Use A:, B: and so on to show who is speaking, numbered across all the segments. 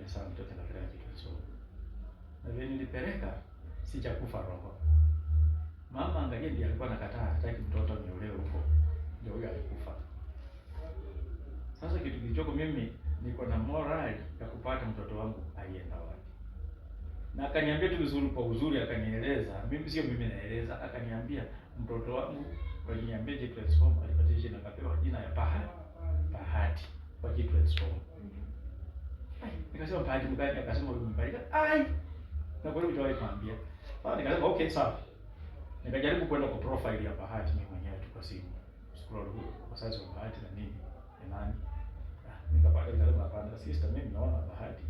A: ni sawa, mtoto anapeleka kitu so. Na vile nilipeleka si cha kufa roho. Mama angalia ndiye alikuwa anakataa, hataki mtoto niolewe huko. Ndio huyo alikufa. Sasa kitu kilichoko mimi niko na morali ya kupata mtoto wangu aienda wapi. Na akaniambia tu vizuri kwa uzuri, akanieleza. Mimi sio mimi naeleza, akaniambia mtoto wangu waliniambia je transform alipata jina akapewa jina ya Bahati kwa kitu transform. Nikasema Bahati mgani? Akasema huyu mbarika. Na kwa hiyo ndio kumwambia. Sasa nikasema okay sawa. Nikajaribu kwenda kwa profile ya Bahati mimi mwenyewe tu kwa simu. Scroll kwa sasa wa Bahati na nini? Ni nani? Nikapata karibu hapana sister, mimi naona Bahati.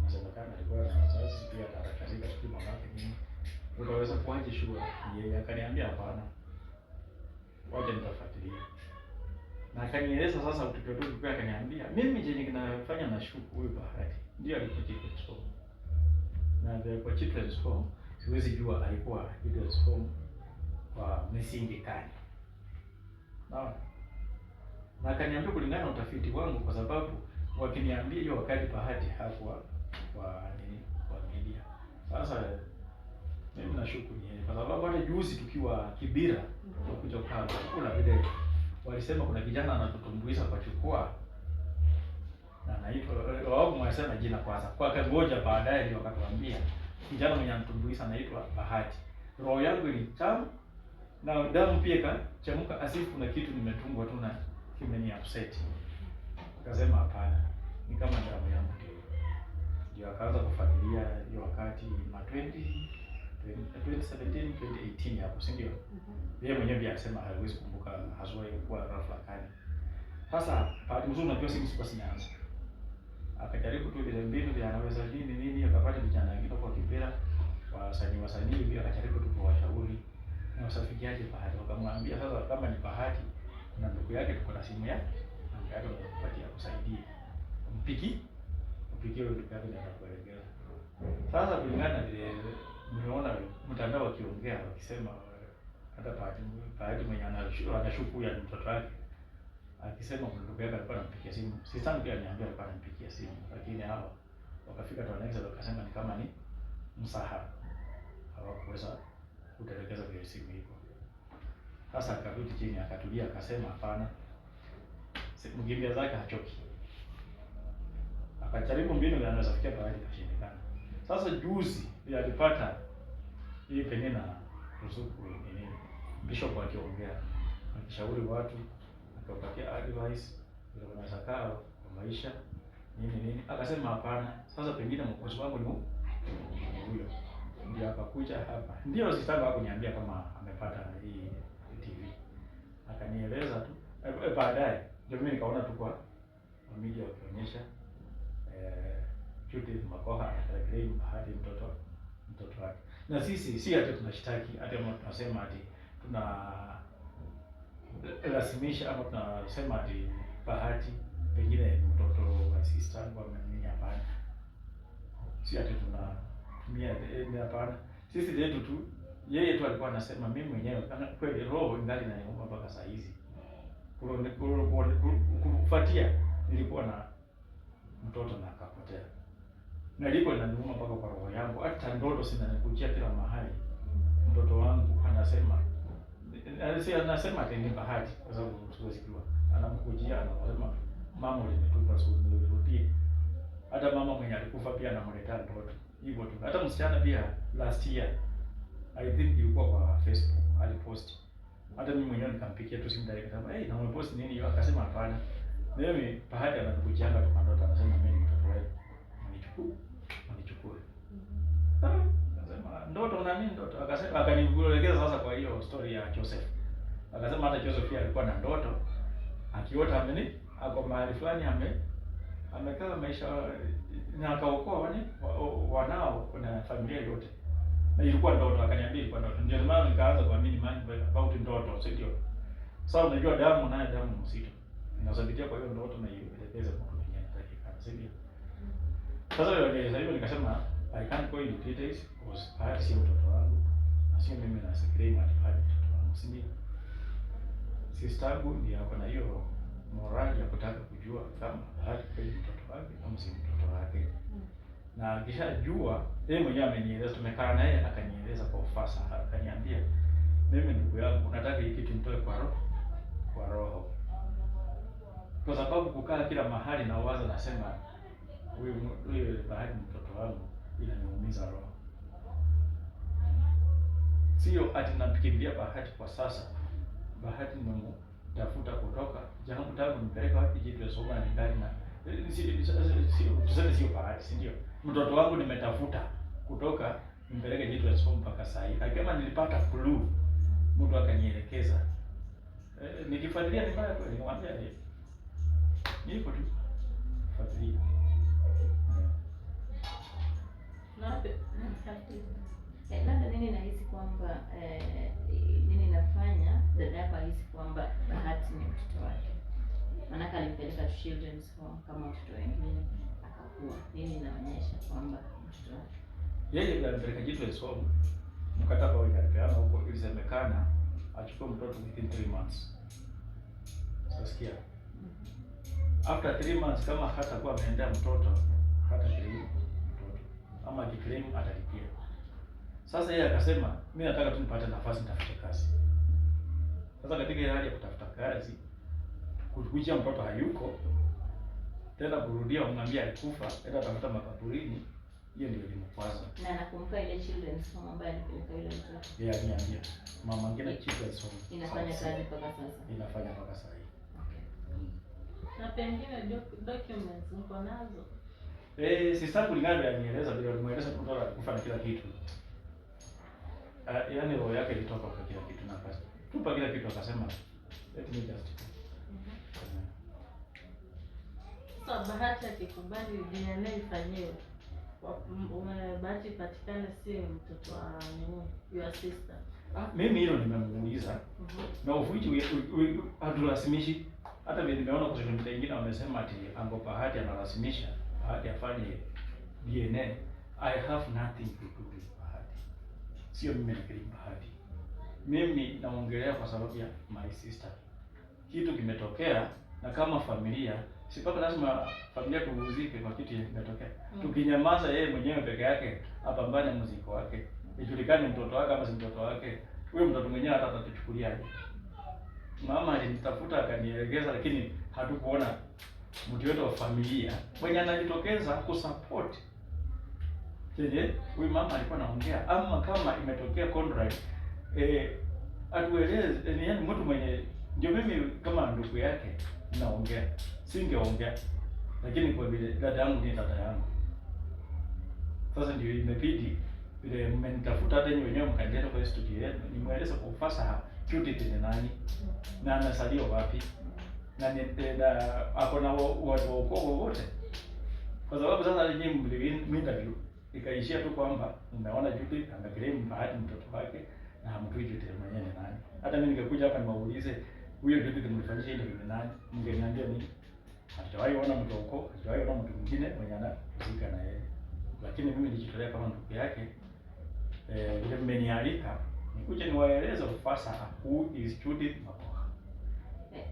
A: Nasemekana alikuwa na wazazi pia katika siku mama yake nini. Utaweza kuaje shule? Yeye akaniambia hapana. Wacha nitafuatilia. Na akanieleza sasa utoto wake, akaniambia mimi je ninafanya na shuku huyu Bahati. Ndio alikuwa transform. Na kwa transform siwezi jua alikuwa transform kwa misingi gani. Naona. Na akaniambia kulingana na utafiti wangu, kwa sababu wakiniambia hiyo wakati Bahati hakuwa kwa nini kwa media. Sasa mimi nashuku ni kwa sababu hata juzi tukiwa Kibira tukuja kula vile walisema kuna kijana anatutumbuiza kwa chukua na anaitwa wao mwasema jina kwanza. Kwa kangoja baadaye ndio wakatuambia kijana mwenye anatutumbuiza anaitwa Bahati. Roho yangu ilitamu na damu pia ikachemka asifu kuna kitu nimetungwa tu na kimeni upset. Akasema hapana. Ni kama damu yangu ndio akaanza kufuatilia hiyo wakati ma 2017 2018 hapo, si ndio? Yeye mwenyewe pia alisema hawezi kumbuka haswa ilikuwa ghafla kani. Sasa baada mzuri unajua siku sinaanza. Akajaribu tu ile mbinu ya anaweza nini akapata vijana wengine kwa Kibera wasanii hivi, akajaribu tu kuwashauri na wasafikiaje Bahati. Wakamwambia sasa kama ni Bahati na ndugu yake tuko na simu yake, angalau anakupatia kusaidia. Mpigie ndugu yake na atakuelekeza. Sasa kulingana na vile mmeona mtandao wakiongea wakisema hata Bahati mwenye anashuku ya mtoto wake akisema kuna ndugu yake alikuwa anampigia simu. Sasa pia niambia alikuwa anampigia simu, lakini hao wakafika tu anaweza wakasema ni kama ni msaha. Hawakuweza kutelekeza vile simu iko. Sasa akarudi chini akatulia akasema hapana. Mgimbia zake hachoki. Akajaribu mbinu ya anaweza fikia Bahati kashindikana. Sasa juzi bila alipata hii penina ruzuku nini bishop akiongea akishauri watu akapatia advice ile wanaweza kaa kwa maisha nini akasema hapana. Sasa pengine mkosi wangu ni huyo ndio akakuja hapa, ndio sitaka kuniambia kama amepata hii TV, akanieleza tu baadaye ndio mimi nikaona tu kwa media wakionyesha Judith Makoha anakaribia Bahati mtoto wake. Na sisi si hata tunashtaki hata tunasema ati tunalazimisha ama tunasema ati Bahati pengine mtoto wa sister wangu amemnyanya. Hapana, si hata tunatumia hapana. Sisi letu tu yeye tu alikuwa anasema mimi mwenyewe kweli roho ingali inaniuma mpaka saa hizi. Kufuatia nilikuwa na mtoto na akapotea. Na ilikuwa inaniuma mpaka kwa roho yangu. Hata ndoto zinanikuja kila mahali. Mtoto wangu anasema ati ni Bahati kwa sababu siwezi kujua. Anamkujia anasema mama ulinitupa siku nilirudie. Hata mama mwenye alikufa pia anamletea mtoto. Hivyo tu. Hata msichana pia last year I think ilikuwa kwa Facebook alipost. Hata mimi mwenyewe nikampigia tu simu direct kama na umepost nini hiyo? Akasema hapana. Mimi Bahati ananikujianga tu ndoto anasema mimi mtoto wake. Nichukue. Akasema ndoto na nini ndoto? Akasema akanielekeza sasa kwa hiyo story ya Joseph. Akasema hata Joseph pia alikuwa na ndoto akiota ako mahali fulani amekaa maisha na akaokoa wanao na familia yote. Na ilikuwa ndoto, akaniambia ilikuwa ndoto. Ndio maana nikaanza kuamini mambo about ndoto, sio? Sasa unajua damu nayo damu mzito. Inasabitia kwa hiyo ndoto na ielekeza kwa mtu mwingine atakayekana, sio? Sasa hivyo nikasema I can't go into details because Bahati si mtoto wangu. Na sio mimi na secret ati Bahati mtoto wangu, sio? Sister yangu ndiye ako na hiyo morali ya kutaka kujua kama Bahati kweli mtoto wake au si mtoto wake. na akishajua yeye mwenyewe amenieleza, tumekaa naye akanieleza kwa ufasaha, akaniambia mimi ndugu yangu, nataka hii kitu nitoe kwa roho, kwa sababu kukaa kila mahali na waza nasema huyu Bahati mtoto wangu inaniumiza roho. Sio ati nafikiria Bahati kwa sasa. Bahati nimemtafuta kutoka tangu nipeleka wapi jitu soma ni ndani na sio Bahati, si ndio? Mtoto wangu nimetafuta kutoka nipeleke jitu soma mpaka saa hii. Kama nilipata clue mtu akanielekeza. Nikifuatilia ni mbaya kweli, nikamwambia niko tu fuatilia.
B: Labda nini nahisi kwamba nini nafanya dada yako ahisi kwamba Bahati ni mtoto wake? Maana alimpeleka to children's home kama watoto wengine akakuwa. Nini inaonyesha kwamba mtoto wake?
A: Yeye ndiye alipeleka children's home. Mkataba wao alipeana huko, ilisemekana achukue mtoto within 3 months. Sasikia. After 3 months kama hatakuwa ameendea mtoto, hata claim mtoto. Ama akiclaim atalipia. Sasa yeye akasema mimi nataka tu nipate nafasi nitafute kazi. Sasa katika ile hali ya kutafuta kazi, kukuja mtoto hayuko, tena kurudia umwambia alikufa, tena atafuta makaburini, hiyo ndio ilimkwaza.
B: Na anakumbuka ile children's home ambayo alipeleka yule mtoto.
A: Yeye aliniambia mama mwingine children's home
B: Inafanya kazi mpaka sasa.
A: Inafanya mpaka sasa hivi.
C: Na pengine documents mko nazo?
A: Sasa kulingana na nieleza vile alimueleza mtoto alikufa na kila kitu. Yaani roho yake ilitoka kwa kila kitu na basi. Tupa kila kitu akasema let me just.
C: So Bahati akikubali DNA ifanyiwe. Bahati patikane si mtoto wa your sister.
A: Mimi hilo nimemuuliza. Na ufuiji hatulazimishi. Hata vile nimeona kwa sababu nyingine wamesema ati ango Bahati analasimisha Bahati afanye DNA. I have nothing to do with Bahati. Sio mimi ni Bahati. Mimi naongelea kwa sababu ya my sister. Kitu kimetokea na kama familia, si paka lazima familia tuhuzike kwa kitu kimetokea. Tukinyamaza yeye mwenyewe peke yake apambane muziki wake. Ijulikane mtoto wake ama si mtoto wake. Huyo mtoto mwenyewe hata atatuchukuliaje? Mama alinitafuta akanielekeza, lakini hatukuona mtu yote wa familia mwenye anajitokeza kusupport. Huyu mama alikuwa anaongea ama kama imetokea Conrad atueleze yaani mtu mwenye ndio mimi kama ndugu yake naongea. Singeongea. Lakini kwa vile dada yangu ni dada yangu. Sasa ndio imebidi vile mmenitafuta hata nyinyi wenyewe mkaendelea kwa studio yenu nimueleze kwa ufasaha Judith ni nani na anasalia wapi na ako na watu wa ukoo wote, kwa sababu sasa nyinyi mlivyo ikaishia tu kwamba mnaona Judith ameclaim Bahati mtoto wake na hamjui Judith mwenyewe ni nani. Hata mimi ningekuja hapa niwaulize huyo Judith mlifanyia ile ni nani, mngeniambia nini? Hatawahi ona mtu wa ukoo, hatawahi ona mtu mwingine mwenye anahusika na yeye. Lakini mimi nilijitolea kama ndugu yake. Vile mmenialika nikuje niwaeleze ufasaha who is Judith Maboha.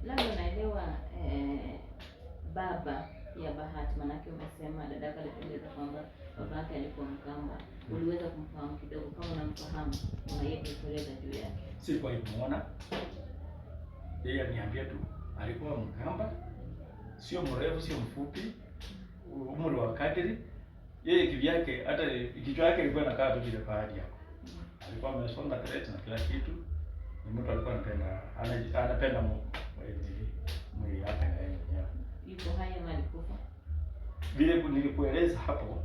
B: Labda unaelewa baba ya Bahati, manake umesema dadaka alipeleza kwamba babake alikuwa Mkamba. Uliweza kumfahamu kidogo, kama unamfahamu unayekueleza juu yake?
A: Sikuwahi kumuona. Yeye aliniambia tu alikuwa Mkamba, sio mrefu sio mfupi, umri wa kadri. Yeye kivyake hata kichwa yake ilikuwa inakaa tu vile Bahati yako. Alikuwa amesonga thread na kila kitu. Ni mtu alikuwa anapenda mwili yake na yeye.
B: Yuko hai ama alikufa?
A: Vile nilikueleza hapo,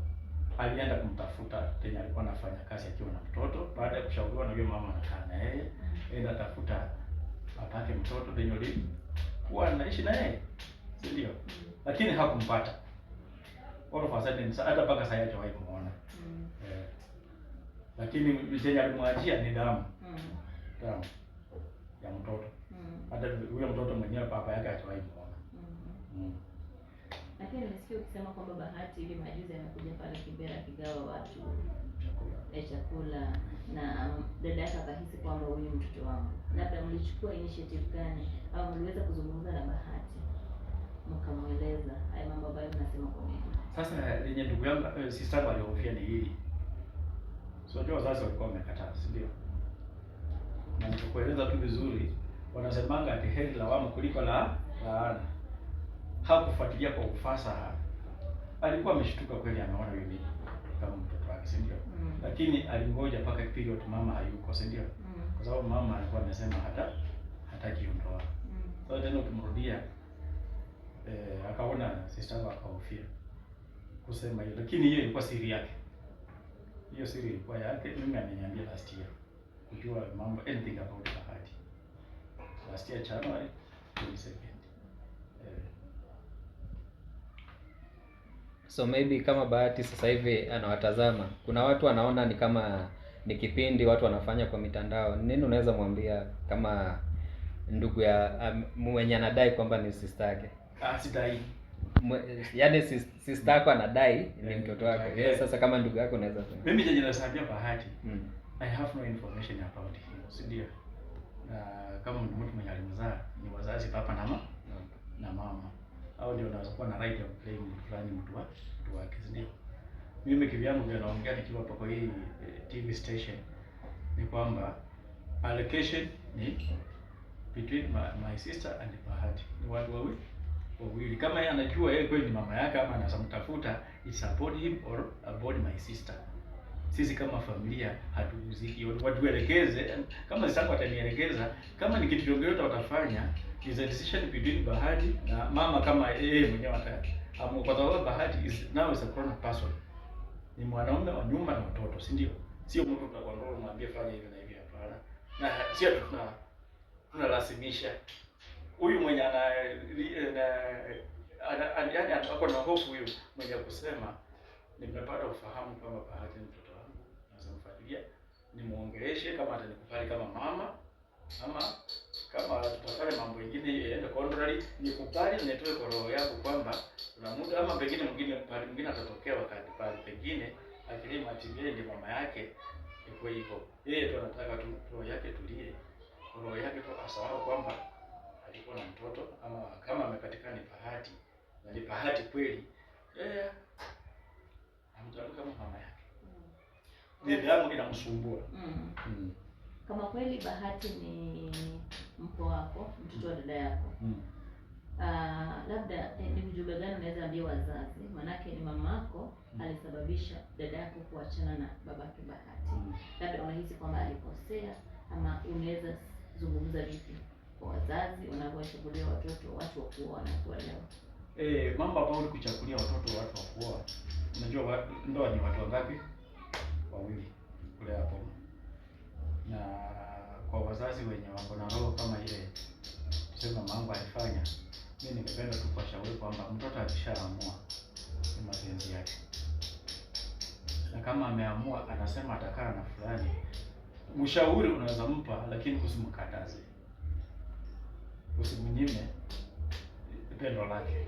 A: alienda kumtafuta tena, alikuwa anafanya kazi akiwa na mtoto. Baada ya kushauriwa na yule mama anakaa na yeye, aenda tafuta apate mtoto ndio kuwa anaishi na yeye. Si ndio? Lakini hakumpata. Wala fasadi hata mpaka sasa hajawahi kumuona. Lakini vijana alimwachia ni damu. Damu ya mtoto. Hata huyo mtoto mwenyewe baba yake hajawahi kumuona.
B: Lakini nimesikia ukisema kwamba Bahati ile majuzi amekuja pale Kibera kigawa watu chakula na dada yake akahisi kwamba huyu mtoto wangu. Labda mlichukua initiative gani au mliweza kuzungumza na Bahati mkamweleza haya mambo ambayo tunasema kwa nini?
A: Sasa lenye ndugu yangu sister yangu alihofia ni hili. So ndio wazazi walikuwa wamekataa, si ndio? Na nikueleza tu vizuri, wanasemanga ati heri lawama kuliko laana. Hakufuatilia kwa ufasaha. Alikuwa ameshtuka kweli, anaona yule kama mtoto wake, si ndio? Lakini alingoja mpaka period mama hayuko, si ndio? Kwa sababu mama alikuwa amesema hatakiondoa. Sasa tena ukimrudia akaona sister yake akahofia kusema hiyo, lakini hiyo ilikuwa siri yake. Hiyo siri ilikuwa yake. Mimi ameniambia last year kujua mambo anything about Bahati. Last year January 22nd.
D: So maybe kama Bahati sasa hivi anawatazama, kuna watu wanaona ni kama ni kipindi watu wanafanya kwa mitandao. Nini unaweza mwambia kama ndugu ya mwenye anadai kwamba ni sister yake?
A: Sidai.
D: Yaani sister yako anadai ni mtoto wake. Yes, sasa kama ndugu yako unaweza kusema.
A: Mimi je, ninasaidia Bahati. I have no information about him. Si ndio? Na kama mtu mwenye alimzaa ni wazazi papa na mama. Au ndio wanaweza kuwa na right ya kuplay mtu fulani mtu wake, si ndio? Mimi kivyangu ndio naongea nikiwa hapo kwa hii TV station ni kwamba allocation ni between my sister and Bahati. Ni watu wawili. Kama yeye anajua yeye kweli ni mama yake ama anasamtafuta, it's about him or about my sister. Sisi kama familia hatuuziki. Watuelekeze kama sisangu atanielekeza, kama ni kitu yoyote watafanya, is a decision between Bahati na mama, kama yeye mwenyewe ataamua, kwa sababu Bahati is now a grown person. Ni mwanaume wa nyumba na watoto, si ndio? Sio mtu tunakontrol mwambie fanya hivi na hivi, hapana. Na sio tunalazimisha. Huyu mwenye yaani ako na hofu, huyu mwenye kusema nimepata ufahamu kwamba Bahati ni mtoto wangu, naweza kumfuatilia, nimuongeleshe kama atanikubali kama mama, ama kama tutafanya mambo mengine yaende contrary, nikubali na nitoe kwa roho yako kwamba kuna mtu ama pengine mwingine atatokea wakati pale pengine akilima atibie ndio mama yake. Iko hivyo. Yeye tu anataka tu roho yake tulie. Roho yake tu asahau kwamba alikuwa na mtoto, ama kama amepatikana ni Bahati. Na ni Bahati kweli. Amtaka kama mama yake. Ndio yangu inamsumbua.
B: Kama kweli Bahati ni mpo wako, mtoto wa dada yako. Labda ni ujumbe gani unaweza ambia wazazi? Manake ni mamako alisababisha dada yako kuachana na babake Bahati. Labda unahisi kwamba alikosea, ama unaweza zungumza vipi kwa wazazi wanapochagulia watoto watu wa kuoa na kuolewa?
A: Mambo ambayo kuchagulia watoto watu wa kuoa. Unajua ndoa ni watu wangapi? Wawili kule hapo. Na kwa wazazi wenye wako na roho kama ile tuseme mamangu alifanya, mimi ningependa tu kuwashauri kwamba mtoto akishaamua ni mapenzi yake. Na kama ameamua anasema atakaa na fulani, mshauri unaweza mpa, lakini usimkataze. Usimnyime pendo lake.